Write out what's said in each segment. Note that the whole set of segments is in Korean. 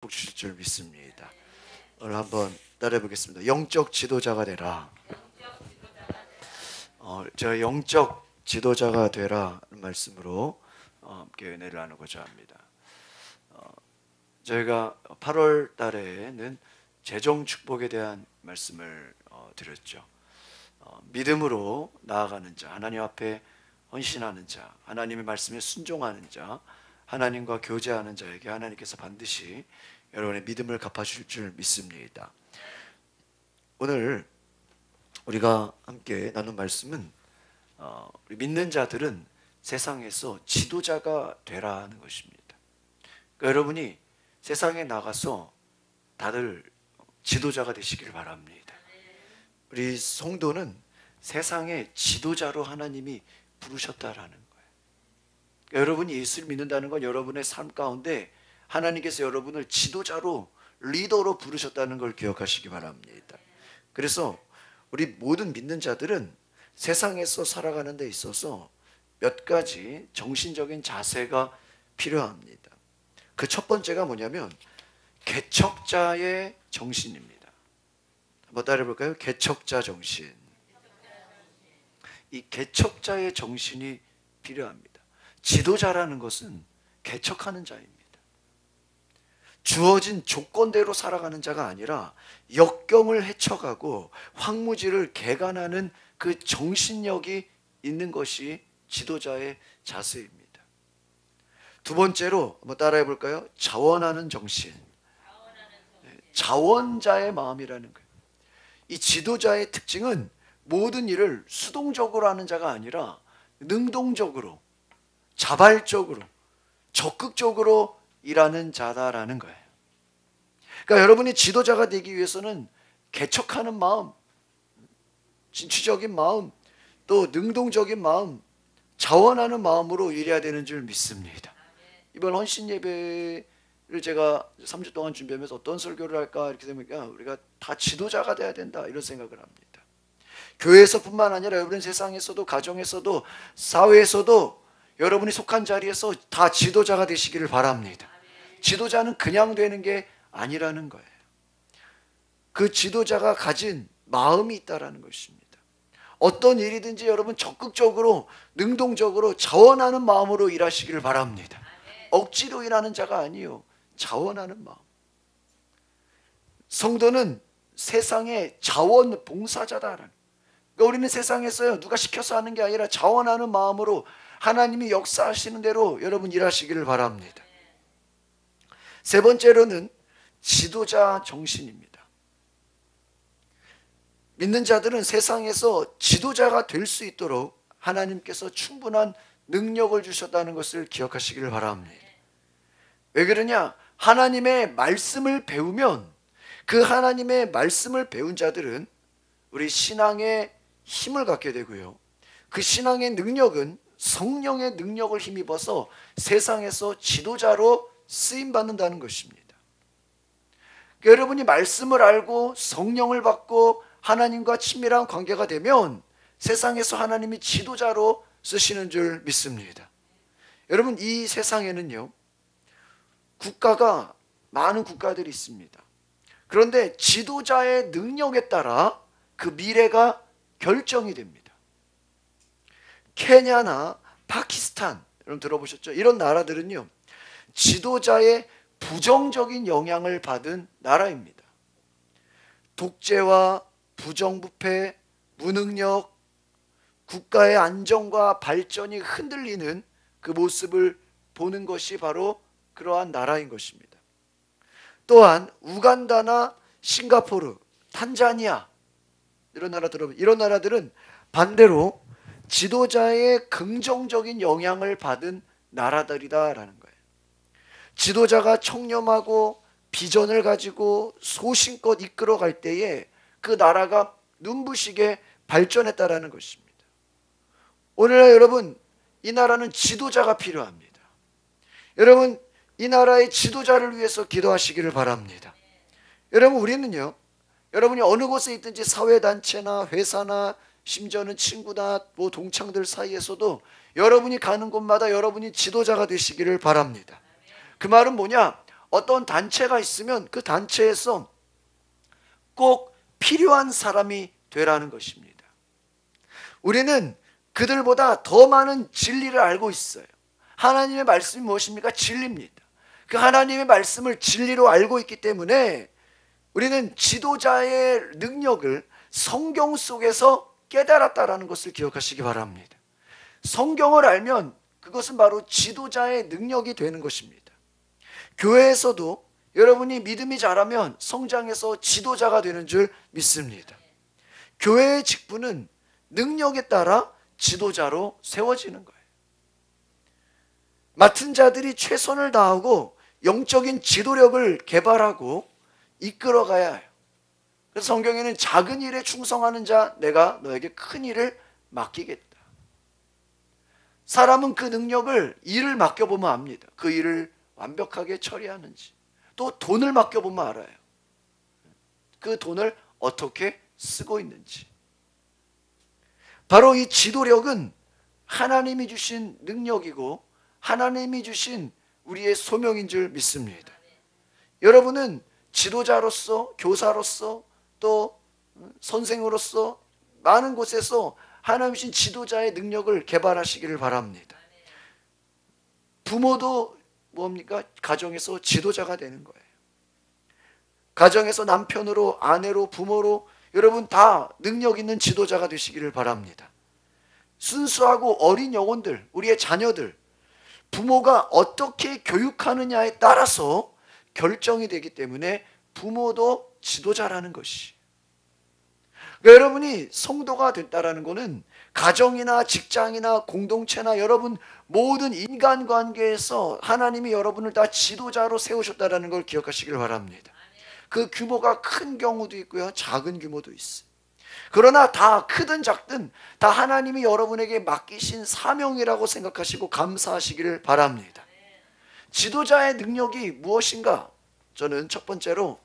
주실 줄 믿습니다. 오늘 한번 따라해 보겠습니다. 영적 지도자가 되라. 저 영적 지도자가 되라 말씀으로 함께 은혜를 나누고자 합니다. 저희가 8월 달에는 재정 축복에 대한 말씀을 드렸죠. 믿음으로 나아가는 자, 하나님 앞에 헌신하는 자, 하나님의 말씀에 순종하는 자, 하나님과 교제하는 자에게 하나님께서 반드시 여러분의 믿음을 갚아주실 줄 믿습니다. 오늘 우리가 함께 나눈 말씀은 우리 믿는 자들은 세상에서 지도자가 되라는 것입니다. 그러니까 여러분이 세상에 나가서 다들 지도자가 되시기를 바랍니다. 우리 성도는 세상의 지도자로 하나님이 부르셨다라는 거예요. 그러니까 여러분이 예수를 믿는다는 건 여러분의 삶 가운데 하나님께서 여러분을 지도자로, 리더로 부르셨다는 걸 기억하시기 바랍니다. 그래서 우리 모든 믿는 자들은 세상에서 살아가는 데 있어서 몇 가지 정신적인 자세가 필요합니다. 그 첫 번째가 뭐냐면 개척자의 정신입니다. 한번 따라해 볼까요? 개척자 정신. 이 개척자의 정신이 필요합니다. 지도자라는 것은 개척하는 자입니다. 주어진 조건대로 살아가는 자가 아니라 역경을 헤쳐가고 황무지를 개간하는 그 정신력이 있는 것이 지도자의 자세입니다. 두 번째로 한번 따라해 볼까요? 자원하는 정신. 자원자의 마음이라는 거예요. 이 지도자의 특징은 모든 일을 수동적으로 하는 자가 아니라 능동적으로, 자발적으로, 적극적으로 일하는 자다라는 거예요. 그러니까 여러분이 지도자가 되기 위해서는 개척하는 마음, 진취적인 마음, 또 능동적인 마음, 자원하는 마음으로 일해야 되는 줄 믿습니다. 이번 헌신 예배를 제가 3주 동안 준비하면서 어떤 설교를 할까 이렇게 생각하니까 우리가 다 지도자가 돼야 된다 이런 생각을 합니다. 교회에서뿐만 아니라 여러분 세상에서도, 가정에서도, 사회에서도 여러분이 속한 자리에서 다 지도자가 되시기를 바랍니다. 지도자는 그냥 되는 게 아니라는 거예요. 그 지도자가 가진 마음이 있다라는 것입니다. 어떤 일이든지 여러분 적극적으로, 능동적으로 자원하는 마음으로 일하시기를 바랍니다. 억지로 일하는 자가 아니요, 자원하는 마음. 성도는 세상의 자원봉사자다라는. 그러니까 우리는 세상에서요, 누가 시켜서 하는 게 아니라 자원하는 마음으로 하나님이 역사하시는 대로 여러분 일하시기를 바랍니다. 세 번째로는 지도자 정신입니다. 믿는 자들은 세상에서 지도자가 될 수 있도록 하나님께서 충분한 능력을 주셨다는 것을 기억하시기를 바랍니다. 왜 그러냐? 하나님의 말씀을 배우면 그 하나님의 말씀을 배운 자들은 우리 신앙의 힘을 갖게 되고요, 그 신앙의 능력은 성령의 능력을 힘입어서 세상에서 지도자로 쓰임받는다는 것입니다. 그러니까 여러분이 말씀을 알고 성령을 받고 하나님과 친밀한 관계가 되면 세상에서 하나님이 지도자로 쓰시는 줄 믿습니다. 여러분, 이 세상에는요, 국가가, 많은 국가들이 있습니다. 그런데 지도자의 능력에 따라 그 미래가 결정이 됩니다. 케냐나 파키스탄, 여러분 들어보셨죠? 이런 나라들은요, 지도자의 부정적인 영향을 받은 나라입니다. 독재와 부정부패, 무능력, 국가의 안정과 발전이 흔들리는 그 모습을 보는 것이 바로 그러한 나라인 것입니다. 또한 우간다나 싱가포르, 탄자니아 이런 나라들은 반대로 지도자의 긍정적인 영향을 받은 나라들이다라는 거예요. 지도자가 청렴하고 비전을 가지고 소신껏 이끌어갈 때에 그 나라가 눈부시게 발전했다라는 것입니다. 오늘날 여러분, 이 나라는 지도자가 필요합니다. 여러분, 이 나라의 지도자를 위해서 기도하시기를 바랍니다. 여러분, 우리는요, 여러분이 어느 곳에 있든지 사회단체나 회사나 심지어는 친구나 동창들 사이에서도 여러분이 가는 곳마다 여러분이 지도자가 되시기를 바랍니다. 그 말은 뭐냐? 어떤 단체가 있으면 그 단체에서 꼭 필요한 사람이 되라는 것입니다. 우리는 그들보다 더 많은 진리를 알고 있어요. 하나님의 말씀이 무엇입니까? 진리입니다. 그 하나님의 말씀을 진리로 알고 있기 때문에 우리는 지도자의 능력을 성경 속에서 깨달았다라는 것을 기억하시기 바랍니다. 성경을 알면 그것은 바로 지도자의 능력이 되는 것입니다. 교회에서도 여러분이 믿음이 자라면 성장해서 지도자가 되는 줄 믿습니다. 교회의 직분은 능력에 따라 지도자로 세워지는 거예요. 맡은 자들이 최선을 다하고 영적인 지도력을 개발하고 이끌어가야 해요. 그래서 성경에는 작은 일에 충성하는 자 내가 너에게 큰 일을 맡기겠다. 사람은 그 능력을 일을 맡겨보면 압니다. 그 일을 완벽하게 처리하는지. 또 돈을 맡겨보면 알아요. 그 돈을 어떻게 쓰고 있는지. 바로 이 지도력은 하나님이 주신 능력이고 하나님이 주신 우리의 소명인 줄 믿습니다. 여러분은 지도자로서, 교사로서, 또 선생으로서 많은 곳에서 하나님 주신 지도자의 능력을 개발하시기를 바랍니다. 부모도 뭡니까? 가정에서 지도자가 되는 거예요. 가정에서 남편으로, 아내로, 부모로 여러분 다 능력 있는 지도자가 되시기를 바랍니다. 순수하고 어린 영혼들, 우리의 자녀들, 부모가 어떻게 교육하느냐에 따라서 결정이 되기 때문에 부모도 지도자라는 것이. 그러니까 여러분이 성도가 됐다라는 것은 가정이나 직장이나 공동체나 여러분 모든 인간관계에서 하나님이 여러분을 다 지도자로 세우셨다라는 걸 기억하시길 바랍니다. 그 규모가 큰 경우도 있고요, 작은 규모도 있어요. 그러나 다 크든 작든 다 하나님이 여러분에게 맡기신 사명이라고 생각하시고 감사하시기를 바랍니다. 지도자의 능력이 무엇인가? 저는 첫 번째로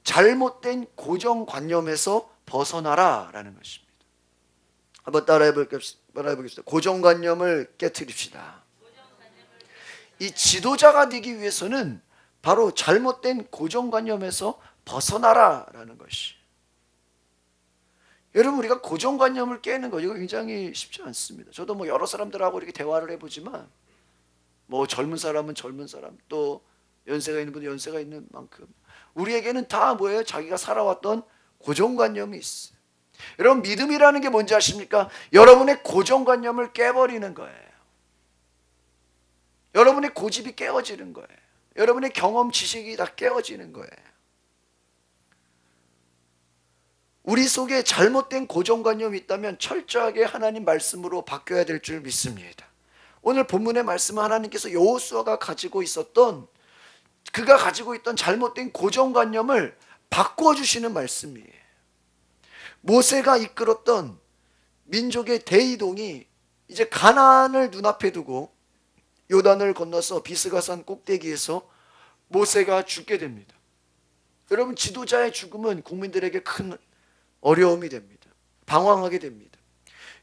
잘못된 고정관념에서 벗어나라라는 것입니다. 한번 따라해 보겠습니다. 고정관념을 깨트립시다. 이 지도자가 되기 위해서는 바로 잘못된 고정관념에서 벗어나라라는 것이. 여러분 우리가 고정관념을 깨는 거 이거 굉장히 쉽지 않습니다. 저도 뭐 여러 사람들하고 이렇게 대화를 해보지만 뭐 젊은 사람은 젊은 사람, 또 연세가 있는 분은 연세가 있는 만큼 우리에게는 다 뭐예요? 자기가 살아왔던 고정관념이 있어요. 여러분 믿음이라는 게 뭔지 아십니까? 여러분의 고정관념을 깨버리는 거예요. 여러분의 고집이 깨어지는 거예요. 여러분의 경험 지식이 다 깨어지는 거예요. 우리 속에 잘못된 고정관념이 있다면 철저하게 하나님 말씀으로 바뀌어야 될 줄 믿습니다. 오늘 본문의 말씀은 하나님께서 여호수아가 가지고 있었던, 그가 가지고 있던 잘못된 고정관념을 바꿔주시는 말씀이에요. 모세가 이끌었던 민족의 대이동이 이제 가나안을 눈앞에 두고 요단을 건너서 비스가산 꼭대기에서 모세가 죽게 됩니다. 여러분 지도자의 죽음은 국민들에게 큰 어려움이 됩니다. 방황하게 됩니다.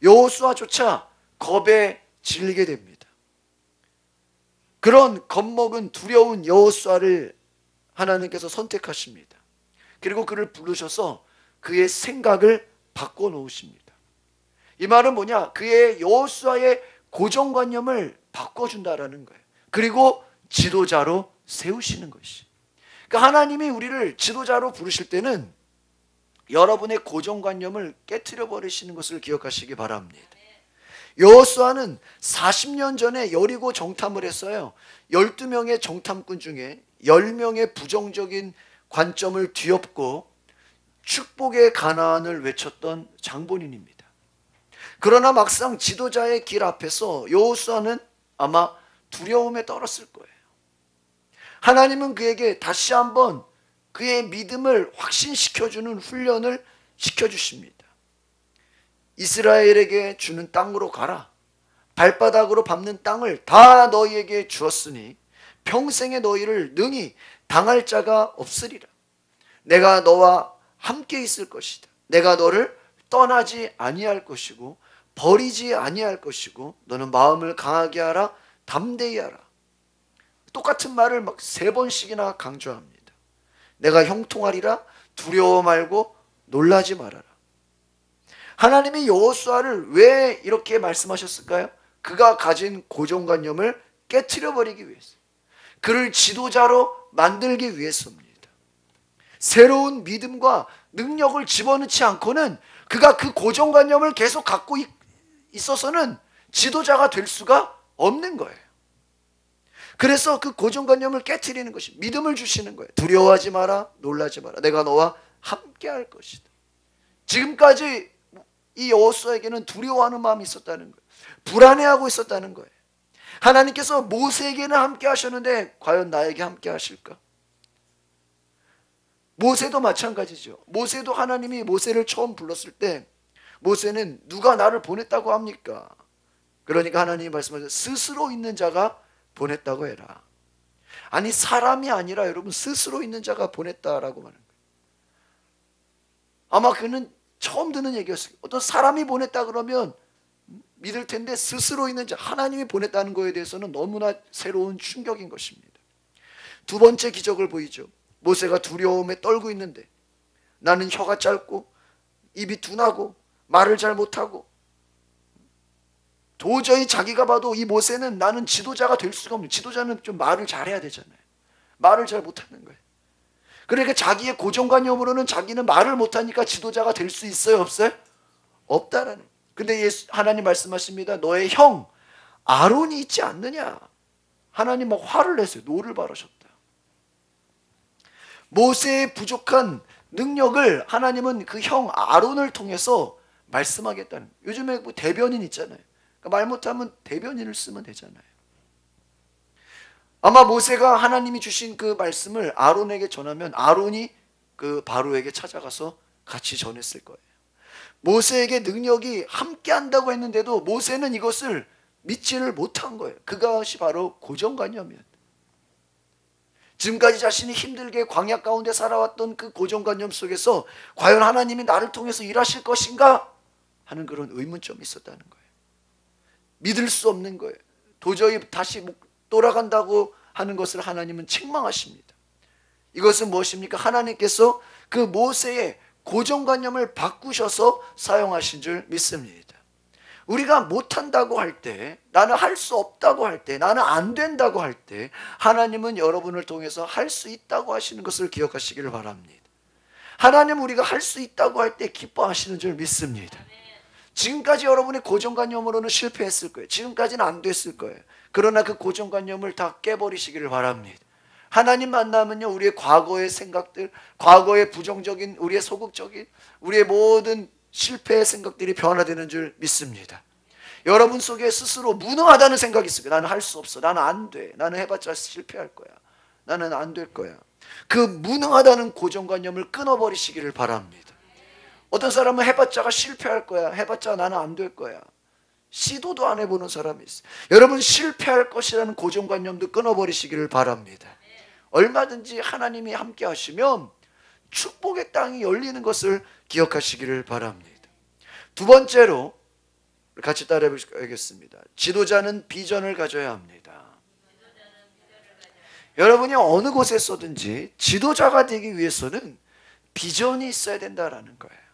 여호수아조차 겁에 질리게 됩니다. 그런 겁먹은 두려운 여호수아를 하나님께서 선택하십니다. 그리고 그를 부르셔서 그의 생각을 바꿔놓으십니다. 이 말은 뭐냐? 그의 여호수아의 고정관념을 바꿔준다라는 거예요. 그리고 지도자로 세우시는 것이. 그러니까 하나님이 우리를 지도자로 부르실 때는 여러분의 고정관념을 깨트려 버리시는 것을 기억하시기 바랍니다. 여호수아는 40년 전에 여리고 정탐을 했어요. 12명의 정탐꾼 중에 10명의 부정적인 관점을 뒤엎고 축복의 가나안을 외쳤던 장본인입니다. 그러나 막상 지도자의 길 앞에서 여호수아는 아마 두려움에 떨었을 거예요. 하나님은 그에게 다시 한번 그의 믿음을 확신시켜주는 훈련을 시켜주십니다. 이스라엘에게 주는 땅으로 가라. 발바닥으로 밟는 땅을 다 너희에게 주었으니 평생에 너희를 능히 당할 자가 없으리라. 내가 너와 함께 있을 것이다. 내가 너를 떠나지 아니할 것이고 버리지 아니할 것이고 너는 마음을 강하게 하라. 담대히 하라. 똑같은 말을 막 3번씩이나 강조합니다. 내가 형통하리라. 두려워 말고 놀라지 말아라. 하나님이 여호수아를 왜 이렇게 말씀하셨을까요? 그가 가진 고정관념을 깨트려 버리기 위해서, 그를 지도자로 만들기 위해서입니다. 새로운 믿음과 능력을 집어넣지 않고는 그가 그 고정관념을 계속 갖고 있어서는 지도자가 될 수가 없는 거예요. 그래서 그 고정관념을 깨트리는 것이 믿음을 주시는 거예요. 두려워하지 마라, 놀라지 마라. 내가 너와 함께 할 것이다. 지금까지 이 여호수아에게는 두려워하는 마음이 있었다는 거예요. 불안해하고 있었다는 거예요. 하나님께서 모세에게는 함께 하셨는데 과연 나에게 함께 하실까? 모세도 마찬가지죠. 모세도 하나님이 모세를 처음 불렀을 때 모세는 누가 나를 보냈다고 합니까? 그러니까 하나님이 말씀하셨어요. 스스로 있는 자가 보냈다고 해라. 아니, 사람이 아니라 여러분 스스로 있는 자가 보냈다라고 말하는 거예요. 아마 그는 처음 듣는 얘기였어요. 어떤 사람이 보냈다 그러면 믿을 텐데 스스로 있는 자, 하나님이 보냈다는 거에 대해서는 너무나 새로운 충격인 것입니다. 두 번째 기적을 보이죠. 모세가 두려움에 떨고 있는데 나는 혀가 짧고 입이 둔하고 말을 잘 못하고 도저히 자기가 봐도 이 모세는 나는 지도자가 될 수가 없는, 지도자는 좀 말을 잘해야 되잖아요. 말을 잘 못하는 거예요. 그러니까 자기의 고정관념으로는 자기는 말을 못하니까 지도자가 될 수 있어요, 없어요? 없다라는. 근데 하나님 말씀하십니다. 너의 형 아론이 있지 않느냐. 하나님 막 화를 내세요. 노를 바라셨다. 모세의 부족한 능력을 하나님은 그 형 아론을 통해서 말씀하겠다는. 요즘에 뭐 대변인 있잖아요. 그러니까 말 못하면 대변인을 쓰면 되잖아요. 아마 모세가 하나님이 주신 그 말씀을 아론에게 전하면 아론이 그 바로에게 찾아가서 같이 전했을 거예요. 모세에게 능력이 함께 한다고 했는데도 모세는 이것을 믿지를 못한 거예요. 그것이 바로 고정관념이었다. 지금까지 자신이 힘들게 광야 가운데 살아왔던 그 고정관념 속에서 과연 하나님이 나를 통해서 일하실 것인가 하는 그런 의문점이 있었다는 거예요. 믿을 수 없는 거예요. 도저히 다시 돌아간다고 하는 것을 하나님은 책망하십니다. 이것은 무엇입니까? 하나님께서 그 모세의 고정관념을 바꾸셔서 사용하신 줄 믿습니다. 우리가 못한다고 할 때, 나는 할 수 없다고 할 때, 나는 안 된다고 할 때 하나님은 여러분을 통해서 할 수 있다고 하시는 것을 기억하시기를 바랍니다. 하나님은 우리가 할 수 있다고 할 때 기뻐하시는 줄 믿습니다. 지금까지 여러분의 고정관념으로는 실패했을 거예요. 지금까지는 안 됐을 거예요. 그러나 그 고정관념을 다 깨버리시기를 바랍니다. 하나님 만나면요, 우리의 과거의 생각들, 과거의 부정적인, 우리의 소극적인, 우리의 모든 실패의 생각들이 변화되는 줄 믿습니다. 여러분 속에 스스로 무능하다는 생각이 있어요. 나는 할 수 없어. 나는 안 돼. 나는 해봤자 실패할 거야. 나는 안 될 거야. 그 무능하다는 고정관념을 끊어버리시기를 바랍니다. 어떤 사람은 해봤자가 실패할 거야. 해봤자 나는 안 될 거야. 시도도 안 해보는 사람이 있어요. 여러분 실패할 것이라는 고정관념도 끊어버리시기를 바랍니다. 얼마든지 하나님이 함께 하시면 축복의 땅이 열리는 것을 기억하시기를 바랍니다. 두 번째로 같이 따라해 보시겠습니다. 지도자는 비전을 가져야 합니다. 여러분이 어느 곳에 서든지 지도자가 되기 위해서는 비전이 있어야 된다라는 거예요.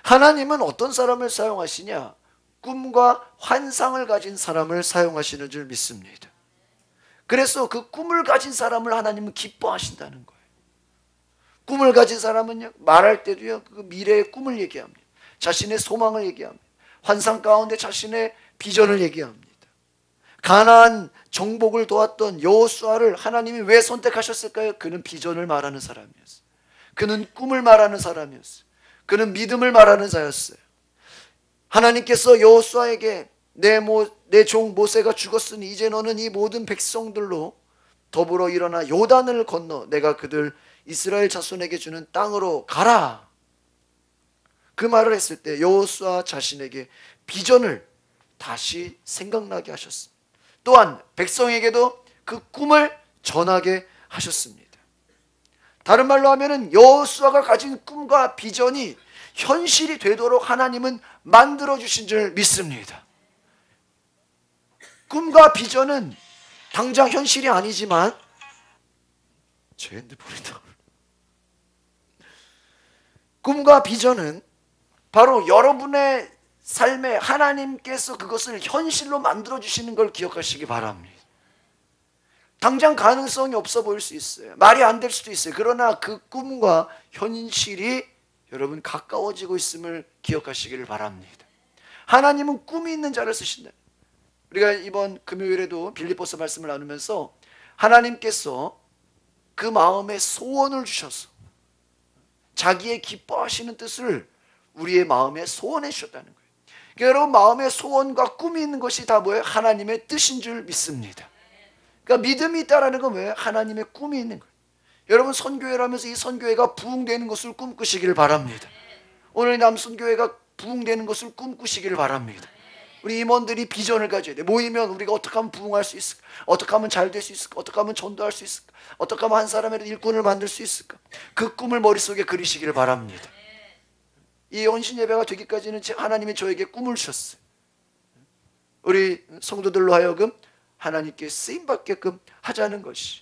하나님은 어떤 사람을 사용하시냐? 꿈과 환상을 가진 사람을 사용하시는 줄 믿습니다. 그래서 그 꿈을 가진 사람을 하나님은 기뻐하신다는 거예요. 꿈을 가진 사람은요, 말할 때도요, 그 미래의 꿈을 얘기합니다. 자신의 소망을 얘기합니다. 환상 가운데 자신의 비전을 얘기합니다. 가나안 정복을 도왔던 여호수아를 하나님이 왜 선택하셨을까요? 그는 비전을 말하는 사람이었어요. 그는 꿈을 말하는 사람이었어요. 그는 믿음을 말하는 자였어요. 하나님께서 여호수아에게 내 종 모세가 죽었으니 이제 너는 이 모든 백성들로 더불어 일어나 요단을 건너 내가 그들 이스라엘 자손에게 주는 땅으로 가라. 그 말을 했을 때 여호수아 자신에게 비전을 다시 생각나게 하셨습니다. 또한 백성에게도 그 꿈을 전하게 하셨습니다. 다른 말로 하면은 여호수아가 가진 꿈과 비전이 현실이 되도록 하나님은 만들어 주신 줄 믿습니다. 꿈과 비전은 당장 현실이 아니지만 제 핸드폰이다. 꿈과 비전은 바로 여러분의 삶에 하나님께서 그것을 현실로 만들어주시는 걸 기억하시기 바랍니다. 당장 가능성이 없어 보일 수 있어요. 말이 안 될 수도 있어요. 그러나 그 꿈과 현실이 여러분 가까워지고 있음을 기억하시기를 바랍니다. 하나님은 꿈이 있는 자를 쓰신다. 우리가 이번 금요일에도 빌립보서 말씀을 나누면서 하나님께서 그 마음에 소원을 주셔서 자기의 기뻐하시는 뜻을 우리의 마음에 소원해 주셨다는 거예요. 그러니까 여러분 마음에 소원과 꿈이 있는 것이 다 뭐예요? 하나님의 뜻인 줄 믿습니다. 그러니까 믿음이 있다라는 건 뭐예요? 하나님의 꿈이 있는 거예요. 여러분 선교회를 하면서 이 선교회가 부흥되는 것을 꿈꾸시기를 바랍니다. 오늘 남선교회가 부흥되는 것을 꿈꾸시기를 바랍니다. 우리 임원들이 비전을 가져야 돼. 모이면 우리가 어떻게 하면 부흥할 수 있을까? 어떻게 하면 잘 될 수 있을까? 어떻게 하면 전도할 수 있을까? 어떻게 하면 한 사람의 일꾼을 만들 수 있을까? 그 꿈을 머릿속에 그리시기를 바랍니다. 이 헌신 예배가 되기까지는 하나님이 저에게 꿈을 주셨어요. 우리 성도들로 하여금 하나님께 쓰임받게끔 하자는 것이,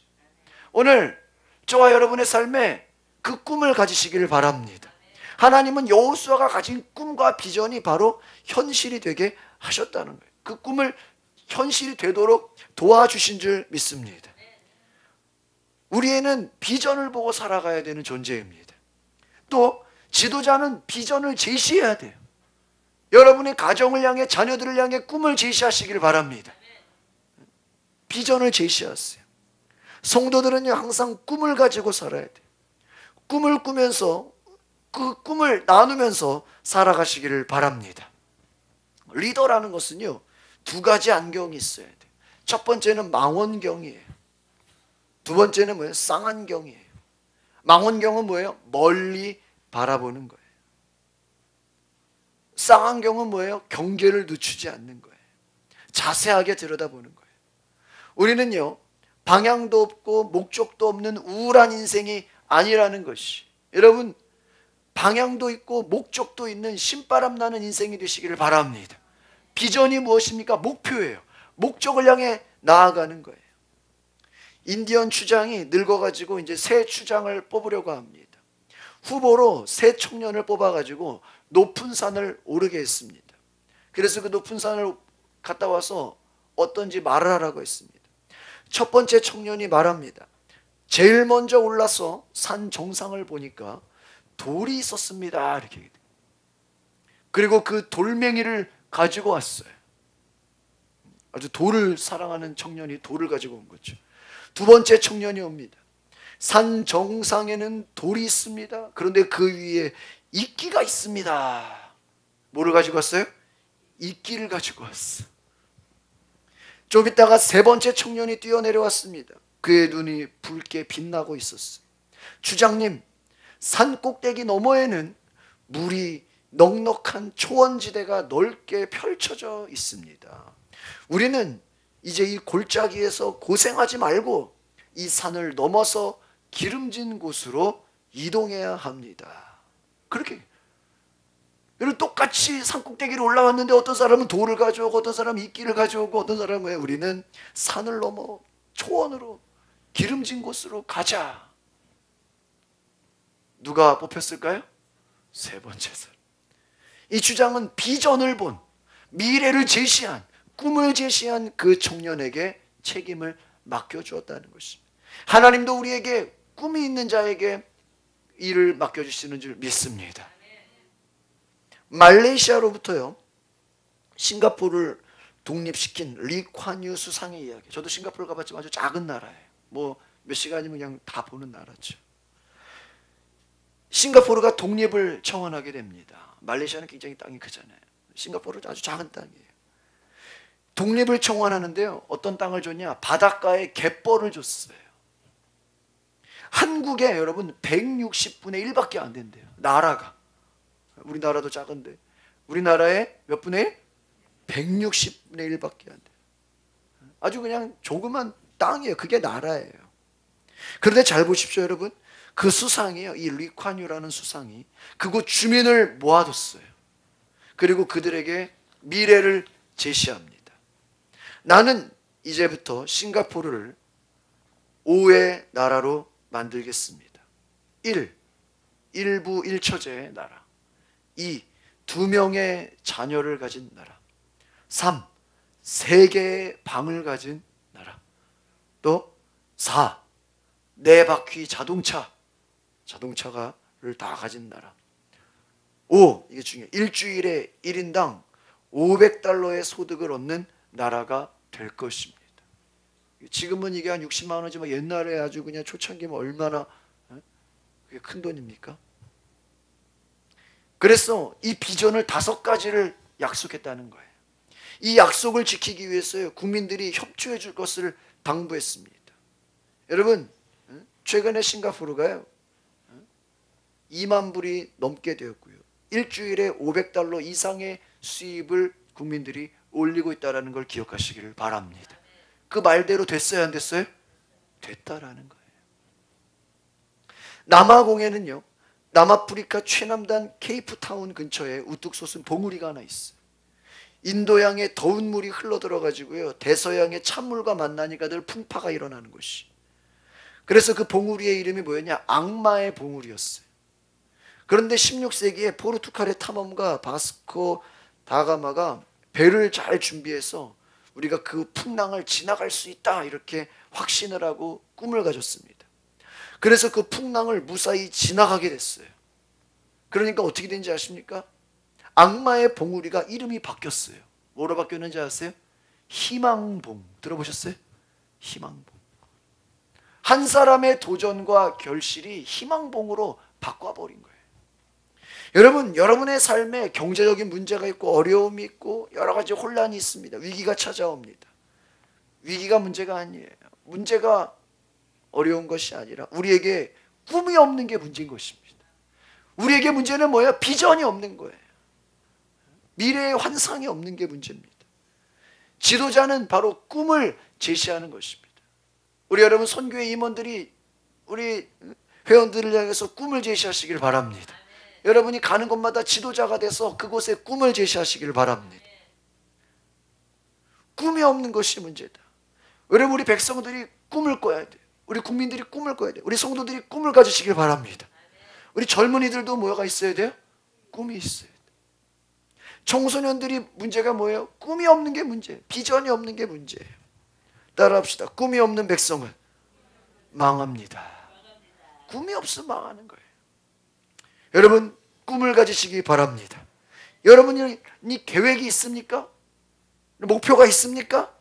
오늘 저와 여러분의 삶에 그 꿈을 가지시기를 바랍니다. 하나님은 여호수아가 가진 꿈과 비전이 바로 현실이 되게 하셨다는 거예요. 그 꿈을 현실이 되도록 도와주신 줄 믿습니다. 우리에는 비전을 보고 살아가야 되는 존재입니다. 또 지도자는 비전을 제시해야 돼요. 여러분의 가정을 향해, 자녀들을 향해 꿈을 제시하시길 바랍니다. 비전을 제시하세요. 성도들은요 항상 꿈을 가지고 살아야 돼요. 꿈을 꾸면서 그 꿈을 나누면서 살아가시기를 바랍니다. 리더라는 것은요 두 가지 안경이 있어야 돼요. 첫 번째는 망원경이에요. 두 번째는 뭐예요? 쌍안경이에요. 망원경은 뭐예요? 멀리 바라보는 거예요. 쌍안경은 뭐예요? 경계를 늦추지 않는 거예요. 자세하게 들여다보는 거예요. 우리는요 방향도 없고 목적도 없는 우울한 인생이 아니라는 것이, 여러분 방향도 있고 목적도 있는 신바람 나는 인생이 되시기를 바랍니다. 비전이 무엇입니까? 목표예요. 목적을 향해 나아가는 거예요. 인디언 추장이 늙어가지고 이제 새 추장을 뽑으려고 합니다. 후보로 새 청년을 뽑아가지고 높은 산을 오르게 했습니다. 그래서 그 높은 산을 갔다 와서 어떤지 말을 하라고 했습니다. 첫 번째 청년이 말합니다. 제일 먼저 올라서 산 정상을 보니까 돌이 있었습니다. 이렇게. 그리고 그 돌멩이를 가지고 왔어요. 아주 돌을 사랑하는 청년이 돌을 가지고 온 거죠. 두 번째 청년이 옵니다. 산 정상에는 돌이 있습니다. 그런데 그 위에 이끼가 있습니다. 뭐를 가지고 왔어요? 이끼를 가지고 왔어. 좀 있다가 세 번째 청년이 뛰어내려왔습니다. 그의 눈이 붉게 빛나고 있었어요. 주장님, 산 꼭대기 너머에는 물이 넉넉한 초원지대가 넓게 펼쳐져 있습니다. 우리는 이제 이 골짜기에서 고생하지 말고 이 산을 넘어서 기름진 곳으로 이동해야 합니다. 그렇게 여러분 똑같이 산꼭대기를 올라왔는데 어떤 사람은 돌을 가져오고 어떤 사람은 이끼를 가져오고 어떤 사람은 왜 우리는 산을 넘어 초원으로 기름진 곳으로 가자. 누가 뽑혔을까요? 세 번째 사람. 이 주장은 비전을 본, 미래를 제시한, 꿈을 제시한 그 청년에게 책임을 맡겨주었다는 것입니다. 하나님도 우리에게 꿈이 있는 자에게 일을 맡겨주시는 줄 믿습니다. 말레이시아로부터요 싱가포르를 독립시킨 리콴유 수상의 이야기. 저도 싱가포르 가봤지만 아주 작은 나라예요. 뭐 몇 시간이면 그냥 다 보는 나라죠. 싱가포르가 독립을 청원하게 됩니다. 말레이시아는 굉장히 땅이 크잖아요. 싱가포르는 아주 작은 땅이에요. 독립을 청원하는데요 어떤 땅을 줬냐? 바닷가에 갯벌을 줬어요. 한국에 여러분 160분의 1밖에 안 된대요. 나라가. 우리나라도 작은데 우리나라에 몇 분의 160분의 1밖에 안 돼요. 아주 그냥 조그만 땅이에요. 그게 나라예요. 그런데 잘 보십시오 여러분. 그 수상이요, 이 리콴유라는 수상이 그곳 주민을 모아뒀어요. 그리고 그들에게 미래를 제시합니다. 나는 이제부터 싱가포르를 5의 나라로 만들겠습니다. 1. 일부 1처제의 나라. 2. 2명의 자녀를 가진 나라. 3. 3개의 방을 가진 나라. 또 4. 4바퀴 자동차를 다 가진 나라. 5. 이게 중요해요. 일주일에 1인당 500달러의 소득을 얻는 나라가 될 것입니다. 지금은 이게 한 60만 원이지만 옛날에 아주 그냥 초창기면 얼마나 그게 큰 돈입니까? 그래서 이 비전을 5가지를 약속했다는 거예요. 이 약속을 지키기 위해서 국민들이 협조해 줄 것을 당부했습니다. 여러분, 최근에 싱가포르가요 2만 불이 넘게 되었고요, 일주일에 500달러 이상의 수입을 국민들이 올리고 있다는 걸 기억하시기를 바랍니다. 그 말대로 됐어요, 안 됐어요? 됐다라는 거예요. 남아공에는요, 남아프리카 최남단 케이프타운 근처에 우뚝 솟은 봉우리가 하나 있어요. 인도양의 더운 물이 흘러들어가지고요, 대서양의 찬물과 만나니까 늘 풍파가 일어나는 곳이. 그래서 그 봉우리의 이름이 뭐였냐? 악마의 봉우리였어요. 그런데 16세기에 포르투갈의 탐험가 바스코 다가마가 배를 잘 준비해서 우리가 그 풍랑을 지나갈 수 있다 이렇게 확신을 하고 꿈을 가졌습니다. 그래서 그 풍랑을 무사히 지나가게 됐어요. 그러니까 어떻게 된지 아십니까? 악마의 봉우리가 이름이 바뀌었어요. 뭐로 바뀌었는지 아세요? 희망봉. 들어보셨어요? 희망봉. 한 사람의 도전과 결실이 희망봉으로 바꿔버린 거예요. 여러분, 여러분의 삶에 경제적인 문제가 있고 어려움이 있고 여러 가지 혼란이 있습니다. 위기가 찾아옵니다. 위기가 문제가 아니에요. 문제가 어려운 것이 아니라 우리에게 꿈이 없는 게 문제인 것입니다. 우리에게 문제는 뭐예요? 비전이 없는 거예요. 미래의 환상이 없는 게 문제입니다. 지도자는 바로 꿈을 제시하는 것입니다. 우리 여러분 선교회 임원들이 우리 회원들을 향해서 꿈을 제시하시길 바랍니다. 여러분이 가는 곳마다 지도자가 돼서 그곳에 꿈을 제시하시길 바랍니다. 꿈이 없는 것이 문제다. 여러분, 우리 백성들이 꿈을 꿔야 돼요. 우리 국민들이 꿈을 꿔야 돼요. 우리 성도들이 꿈을 가지시길 바랍니다. 우리 젊은이들도 뭐가 있어야 돼요? 꿈이 있어야 돼요. 청소년들이 문제가 뭐예요? 꿈이 없는 게 문제예요. 비전이 없는 게 문제예요. 따라합시다. 꿈이 없는 백성은 망합니다. 꿈이 없으면 망하는 거예요. 여러분, 꿈을 가지시기 바랍니다. 여러분이 계획이 있습니까? 목표가 있습니까?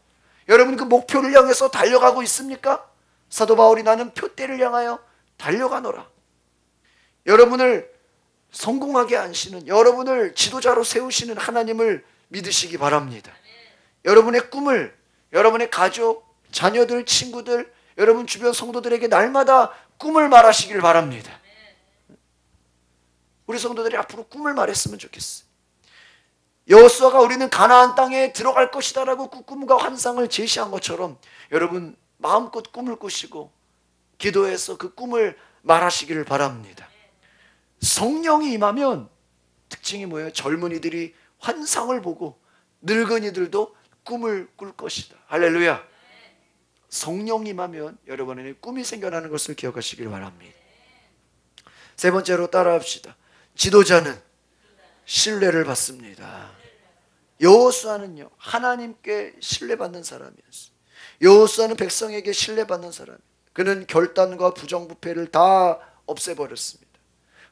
여러분 그 목표를 향해서 달려가고 있습니까? 사도 바울이 나는 표대를 향하여 달려가노라. 여러분을 성공하게 하시는, 여러분을 지도자로 세우시는 하나님을 믿으시기 바랍니다. 여러분의 꿈을 여러분의 가족, 자녀들, 친구들, 여러분 주변 성도들에게 날마다 꿈을 말하시길 바랍니다. 우리 성도들이 앞으로 꿈을 말했으면 좋겠어요. 여호수아가 우리는 가나안 땅에 들어갈 것이다라고 그 꿈과 환상을 제시한 것처럼 여러분 마음껏 꿈을 꾸시고 기도해서 그 꿈을 말하시기를 바랍니다. 성령이 임하면 특징이 뭐예요? 젊은이들이 환상을 보고 늙은이들도 꿈을 꿀 것이다. 할렐루야. 성령이 임하면 여러분에게 꿈이 생겨나는 것을 기억하시길 바랍니다. 세 번째로 따라합시다. 지도자는 신뢰를 받습니다. 여호수아는요, 하나님께 신뢰받는 사람이었어요. 여호수아는 백성에게 신뢰받는 사람이에요. 그는 결단과 부정부패를 다 없애버렸습니다.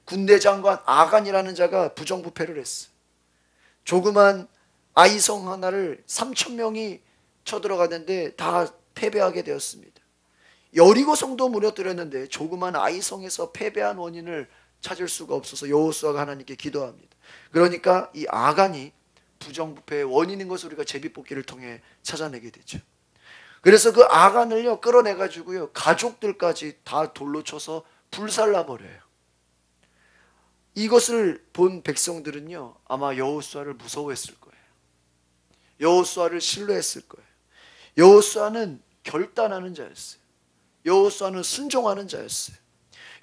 군대 장관 아간이라는 자가 부정부패를 했어요. 조그만 아이성 하나를 3,000명이 쳐들어가는데 다 패배하게 되었습니다. 여리고 성도 무너뜨렸는데 조그만 아이성에서 패배한 원인을 찾을 수가 없어서 여호수아가 하나님께 기도합니다. 그러니까 이 아간이 부정부패의 원인인 것을 우리가 제비뽑기를 통해 찾아내게 되죠. 그래서 그 아간을요 끌어내가지고요 가족들까지 다 돌로 쳐서 불살라버려요. 이것을 본 백성들은요 아마 여호수아를 무서워했을 거예요. 여호수아를 신뢰했을 거예요. 여호수아는 결단하는 자였어요. 여호수아는 순종하는 자였어요.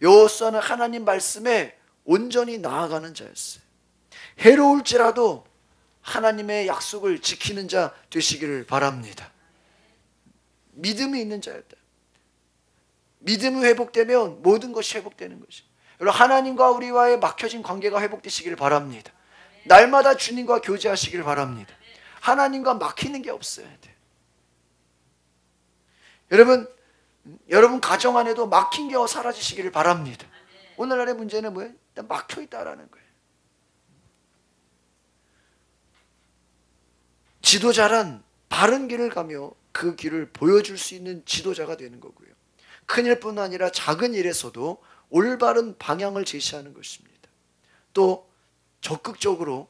여호수아는 하나님 말씀에 온전히 나아가는 자였어요. 해로울지라도 하나님의 약속을 지키는 자 되시기를 바랍니다. 믿음이 있는 자였다. 믿음이 회복되면 모든 것이 회복되는 것이. 여러분, 하나님과 우리와의 막혀진 관계가 회복되시기를 바랍니다. 날마다 주님과 교제하시기를 바랍니다. 하나님과 막히는 게 없어야 돼요. 여러분 가정 안에도 막힌 게 사라지시기를 바랍니다. 오늘날의 문제는 뭐예요? 일단 막혀 있다라는 거예요. 지도자란 바른 길을 가며 그 길을 보여줄 수 있는 지도자가 되는 거고요. 큰 일뿐 아니라 작은 일에서도 올바른 방향을 제시하는 것입니다. 또 적극적으로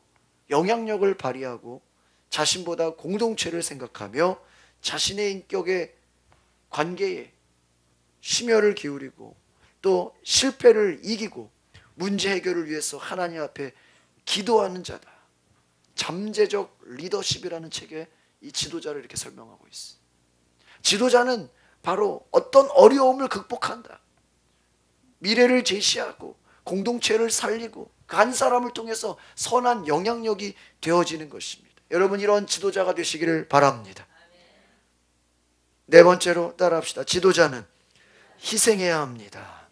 영향력을 발휘하고 자신보다 공동체를 생각하며 자신의 인격의 관계에 심혈을 기울이고 또 실패를 이기고 문제 해결을 위해서 하나님 앞에 기도하는 자다. 잠재적 리더십이라는 책에 이 지도자를 이렇게 설명하고 있어. 지도자는 바로 어떤 어려움을 극복한다. 미래를 제시하고 공동체를 살리고 그 한 사람을 통해서 선한 영향력이 되어지는 것입니다. 여러분, 이런 지도자가 되시기를 바랍니다. 네 번째로 따라합시다. 지도자는 희생해야 합니다.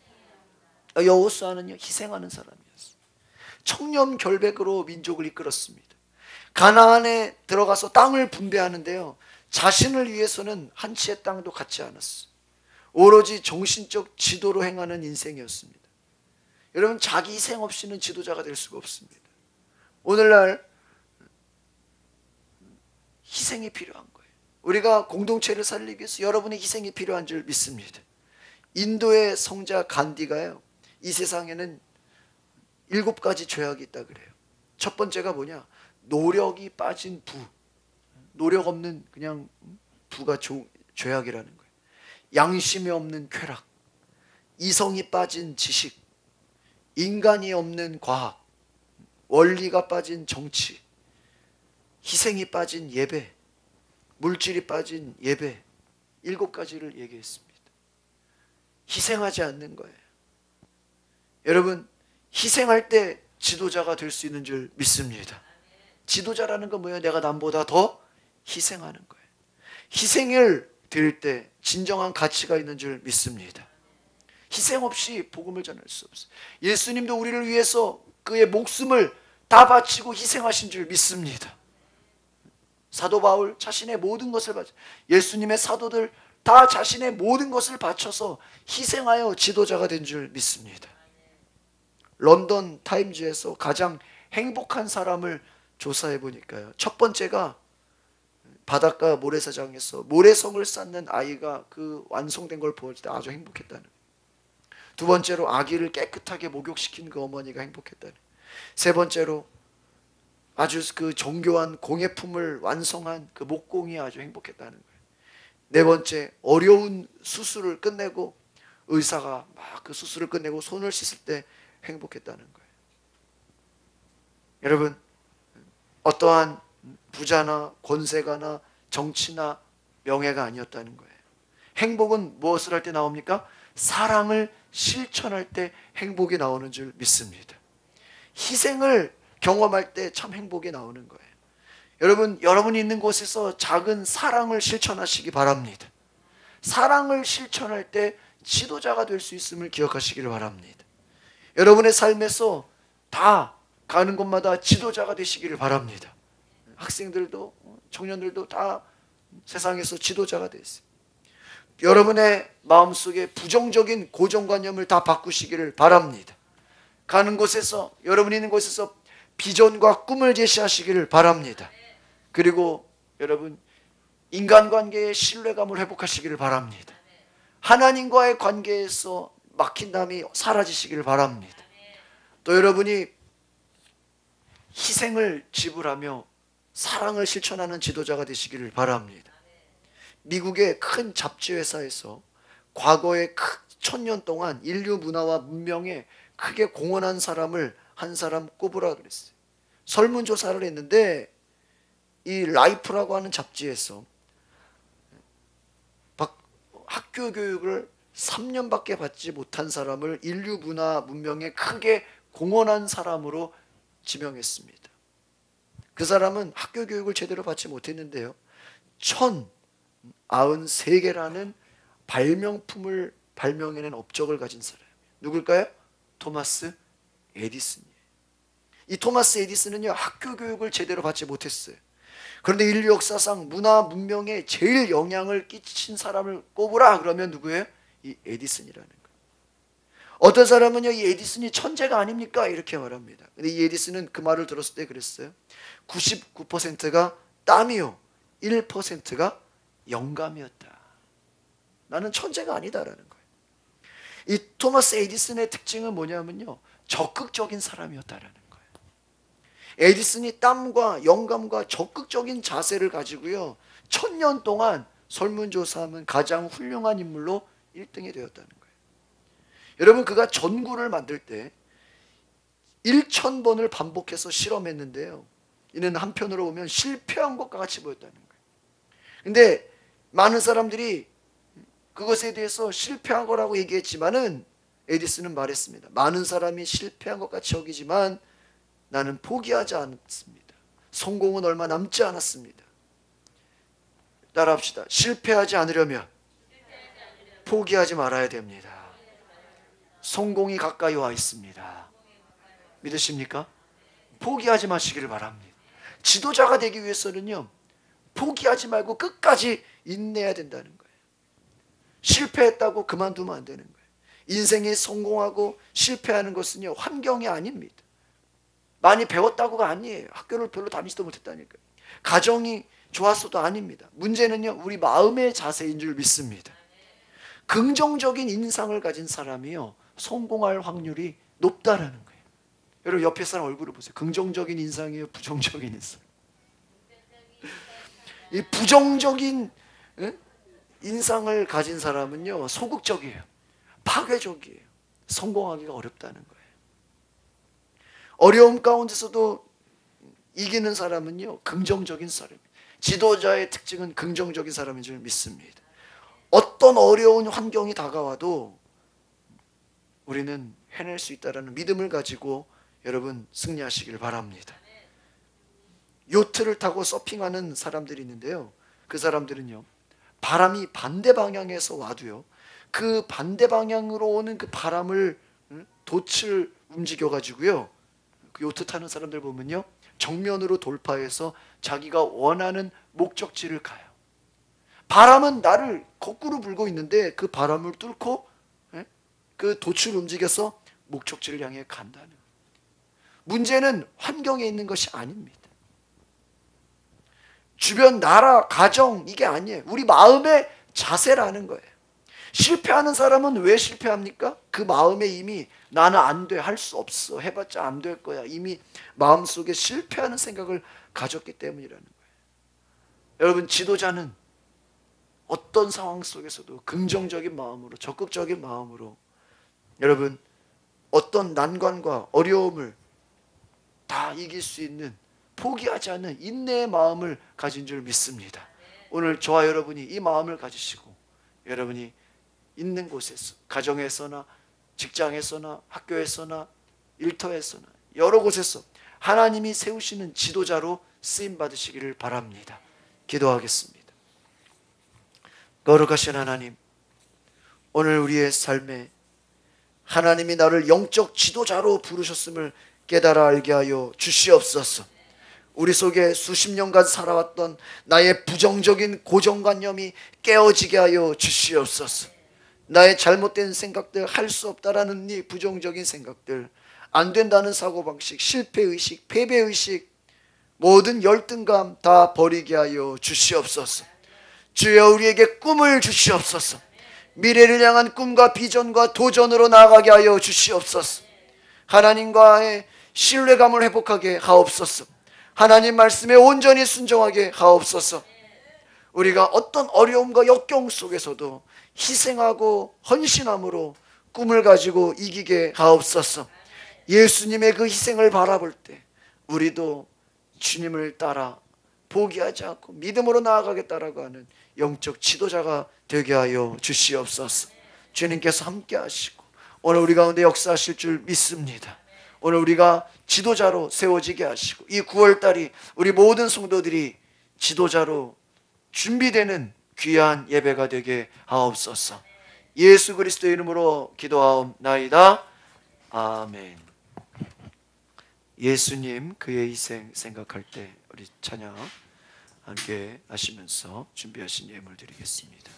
여호수아는요, 희생하는 사람이었어요. 청렴결백으로 민족을 이끌었습니다. 가나안에 들어가서 땅을 분배하는데요, 자신을 위해서는 한 치의 땅도 갖지 않았어요. 오로지 정신적 지도로 행하는 인생이었습니다. 여러분, 자기 희생 없이는 지도자가 될 수가 없습니다. 오늘날 희생이 필요한 거예요. 우리가 공동체를 살리기 위해서 여러분의 희생이 필요한 줄 믿습니다. 인도의 성자 간디가요, 이 세상에는 7가지 죄악이 있다 그래요. 첫 번째가 뭐냐? 노력이 빠진 부. 노력 없는 그냥 부가 죄악이라는 거예요. 양심이 없는 쾌락, 이성이 빠진 지식, 인간이 없는 과학, 원리가 빠진 정치, 희생이 빠진 예배, 물질이 빠진 예배, 7가지를 얘기했습니다. 희생하지 않는 거예요. 여러분, 희생할 때 지도자가 될 수 있는 줄 믿습니다. 지도자라는 건 뭐예요? 내가 남보다 더 희생하는 거예요. 희생을 드릴 때 진정한 가치가 있는 줄 믿습니다. 희생 없이 복음을 전할 수 없어요. 예수님도 우리를 위해서 그의 목숨을 다 바치고 희생하신 줄 믿습니다. 사도 바울 자신의 모든 것을 바쳐, 예수님의 사도들 다 자신의 모든 것을 바쳐서 희생하여 지도자가 된 줄 믿습니다. 런던 타임즈에서 가장 행복한 사람을 조사해 보니까요, 첫 번째가 바닷가 모래사장에서 모래성을 쌓는 아이가 그 완성된 걸 보았을 때 아주 행복했다는 거예요. 두 번째로 아기를 깨끗하게 목욕시킨 그 어머니가 행복했다는 거예요. 세 번째로 아주 그 정교한 공예품을 완성한 그 목공이 아주 행복했다는 거예요. 네 번째, 어려운 수술을 끝내고 의사가 막 그 수술을 끝내고 손을 씻을 때 행복했다는 거예요. 여러분, 어떠한 부자나 권세가나 정치나 명예가 아니었다는 거예요. 행복은 무엇을 할 때 나옵니까? 사랑을 실천할 때 행복이 나오는 줄 믿습니다. 희생을 경험할 때 참 행복이 나오는 거예요. 여러분, 여러분이 있는 곳에서 작은 사랑을 실천하시기 바랍니다. 사랑을 실천할 때 지도자가 될 수 있음을 기억하시기를 바랍니다. 여러분의 삶에서 다 가는 곳마다 지도자가 되시기를 바랍니다. 학생들도 청년들도 다 세상에서 지도자가 됐어요. 여러분의 마음속에 부정적인 고정관념을 다 바꾸시기를 바랍니다. 가는 곳에서, 여러분이 있는 곳에서 비전과 꿈을 제시하시기를 바랍니다. 그리고 여러분, 인간관계의 신뢰감을 회복하시기를 바랍니다. 하나님과의 관계에서 막힌담이 사라지시기를 바랍니다. 또 여러분이 희생을 지불하며 사랑을 실천하는 지도자가 되시기를 바랍니다. 미국의 큰 잡지 회사에서 과거에 1000년 동안 인류 문화와 문명에 크게 공헌한 사람을 한 사람 꼽으라 그랬어요. 설문조사를 했는데 이 라이프라고 하는 잡지에서 학교 교육을 3년밖에 받지 못한 사람을 인류 문화 문명에 크게 공헌한 사람으로 지명했습니다. 그 사람은 학교 교육을 제대로 받지 못했는데요, 93개라는 발명품을 발명해낸 업적을 가진 사람. 누굴까요? 토마스 에디슨이에요. 이 토마스 에디슨은요, 학교 교육을 제대로 받지 못했어요. 그런데 인류 역사상 문화 문명에 제일 영향을 끼친 사람을 꼽으라 그러면 누구예요? 이 에디슨이라는 거예요. 어떤 사람은요, 이 에디슨이 천재가 아닙니까? 이렇게 말합니다. 근데 이 에디슨은 그 말을 들었을 때 그랬어요. 99%가 땀이요, 1%가 영감이었다. 나는 천재가 아니다라는 거예요. 이 토마스 에디슨의 특징은 뭐냐면요, 적극적인 사람이었다라는 거예요. 에디슨이 땀과 영감과 적극적인 자세를 가지고요, 1000년 동안 설문조사하면 가장 훌륭한 인물로 1등이 되었다는 거예요. 여러분, 그가 전구를 만들 때 1000번을 반복해서 실험했는데요, 이는 한편으로 보면 실패한 것과 같이 보였다는 거예요. 근데 많은 사람들이 그것에 대해서 실패한 거라고 얘기했지만은 에디슨은 말했습니다. 많은 사람이 실패한 것 같이 여기지만 나는 포기하지 않았습니다. 성공은 얼마 남지 않았습니다. 따라합시다. 실패하지 않으려면 포기하지 말아야 됩니다. 성공이 가까이 와 있습니다. 믿으십니까? 포기하지 마시기를 바랍니다. 지도자가 되기 위해서는요, 포기하지 말고 끝까지 인내해야 된다는 거예요. 실패했다고 그만두면 안 되는 거예요. 인생이 성공하고 실패하는 것은요, 환경이 아닙니다. 많이 배웠다고가 아니에요. 학교를 별로 다니지도 못했다니까요. 가정이 좋았어도 아닙니다. 문제는요, 우리 마음의 자세인 줄 믿습니다. 긍정적인 인상을 가진 사람이요, 성공할 확률이 높다라는 거예요. 여러분, 옆에 사람 얼굴을 보세요. 긍정적인 인상이에요, 부정적인 인상? 이 부정적인 인상을 가진 사람은요, 소극적이에요, 파괴적이에요. 성공하기가 어렵다는 거예요. 어려움 가운데서도 이기는 사람은요, 긍정적인 사람이에요. 지도자의 특징은 긍정적인 사람인 줄 믿습니다. 어떤 어려운 환경이 다가와도 우리는 해낼 수 있다는 믿음을 가지고 여러분 승리하시길 바랍니다. 요트를 타고 서핑하는 사람들이 있는데요, 그 사람들은요, 바람이 반대 방향에서 와도요, 그 반대 방향으로 오는 그 바람을, 돛을 움직여 가지고요, 그 요트 타는 사람들 보면요, 정면으로 돌파해서 자기가 원하는 목적지를 가요. 바람은 나를 거꾸로 불고 있는데 그 바람을 뚫고 그 돛을 움직여서 목적지를 향해 간다는 거예요. 문제는 환경에 있는 것이 아닙니다. 주변 나라, 가정, 이게 아니에요. 우리 마음의 자세라는 거예요. 실패하는 사람은 왜 실패합니까? 그 마음에 이미 나는 안 돼, 할 수 없어, 해봤자 안 될 거야, 이미 마음속에 실패하는 생각을 가졌기 때문이라는 거예요. 여러분, 지도자는 어떤 상황 속에서도 긍정적인 마음으로, 적극적인 마음으로 여러분 어떤 난관과 어려움을 다 이길 수 있는, 포기하지 않는 인내의 마음을 가진 줄 믿습니다. 오늘 저와 여러분이 이 마음을 가지시고 여러분이 있는 곳에서, 가정에서나 직장에서나 학교에서나 일터에서나 여러 곳에서 하나님이 세우시는 지도자로 쓰임 받으시기를 바랍니다. 기도하겠습니다. 거룩하신 하나님, 오늘 우리의 삶에 하나님이 나를 영적 지도자로 부르셨음을 깨달아 알게 하여 주시옵소서. 우리 속에 수십 년간 살아왔던 나의 부정적인 고정관념이 깨어지게 하여 주시옵소서. 나의 잘못된 생각들, 할 수 없다라는 이 부정적인 생각들, 안 된다는 사고방식, 실패의식, 패배의식, 모든 열등감 다 버리게 하여 주시옵소서. 주여, 우리에게 꿈을 주시옵소서. 미래를 향한 꿈과 비전과 도전으로 나아가게 하여 주시옵소서. 하나님과의 신뢰감을 회복하게 하옵소서. 하나님 말씀에 온전히 순종하게 하옵소서. 우리가 어떤 어려움과 역경 속에서도 희생하고 헌신함으로 꿈을 가지고 이기게 하옵소서. 예수님의 그 희생을 바라볼 때 우리도 주님을 따라 포기하지 않고 믿음으로 나아가겠다라고 하는 영적 지도자가 되게 하여 주시옵소서. 주님께서 함께 하시고 오늘 우리 가운데 역사하실 줄 믿습니다. 오늘 우리가 지도자로 세워지게 하시고 이 9월달이 우리 모든 성도들이 지도자로 준비되는 귀한 예배가 되게 하옵소서. 예수 그리스도의 이름으로 기도하옵나이다. 아멘. 예수님 그의 희생 생각할 때 우리 찬양 함께 하시면서 준비하신 예물 드리겠습니다.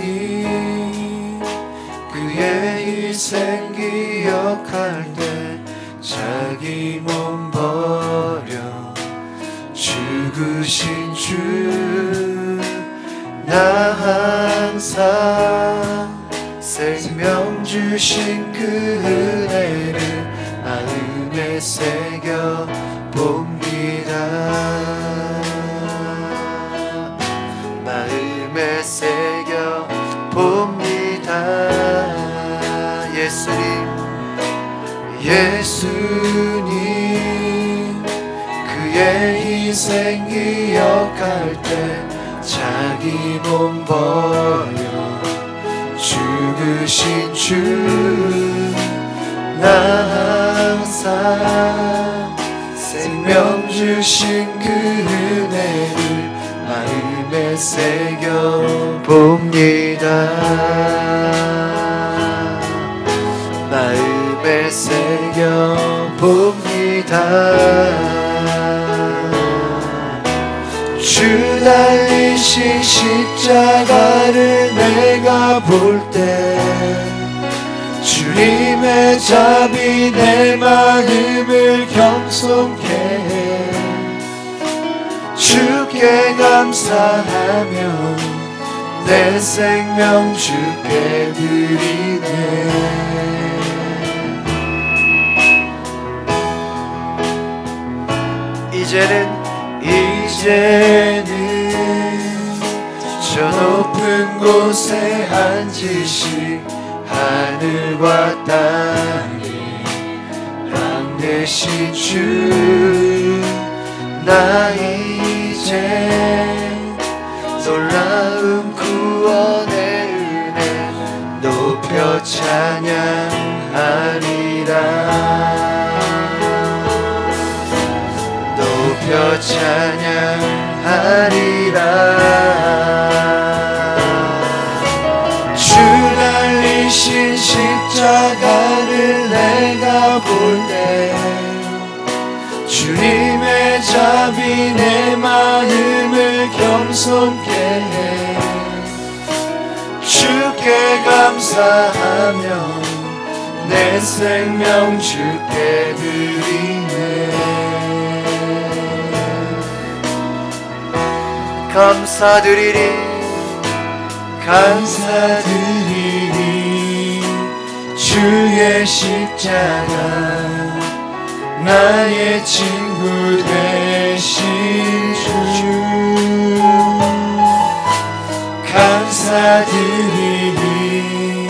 예수님 그의 희생 기억할 때 자기 몸 버려 죽으신 주, 나 항상 생명 주신 그 은혜를 마음에 새겨 봅니다. 마음에 새겨 봅니다. 예수님 그의 희생 기억할 때 자기 몸 버려 죽으신 주, 나 항상 생명 주신 그 은혜를 마음에 새겨 봅니다. 마음에 새겨 봅니다. 주 달리신 십자가를 내가 볼 때 주님의 자비 내 마음을 겸손케 해. 주께 감사하며 내 생명 주께 드리네. 이제는 저 높은 곳에 앉으신 하늘과 땅이 랑 되신 주, 나 이제 놀라운 구원의 은혜 높여 찬양하리라. 높여 찬양하리라. 주 달리신 십자가를 내가 볼 때 주님의 자비 내 마음을 겸손케 해. 주께 감사하며 내 생명 주께 드리네. 감사드리리 주의 십자가 나의 친구 되신 주. 감사드리리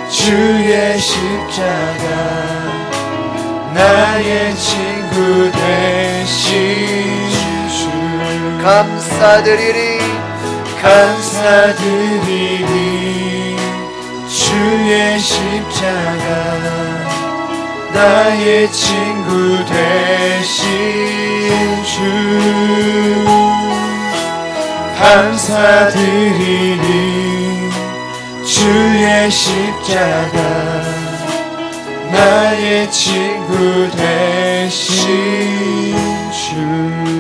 주의 십자가 나의 친구 되신 주. 감사드리리 주의 십자가 나의 친구 되신 주. 감사드리리 주의 십자가 나의 친구 되신 주.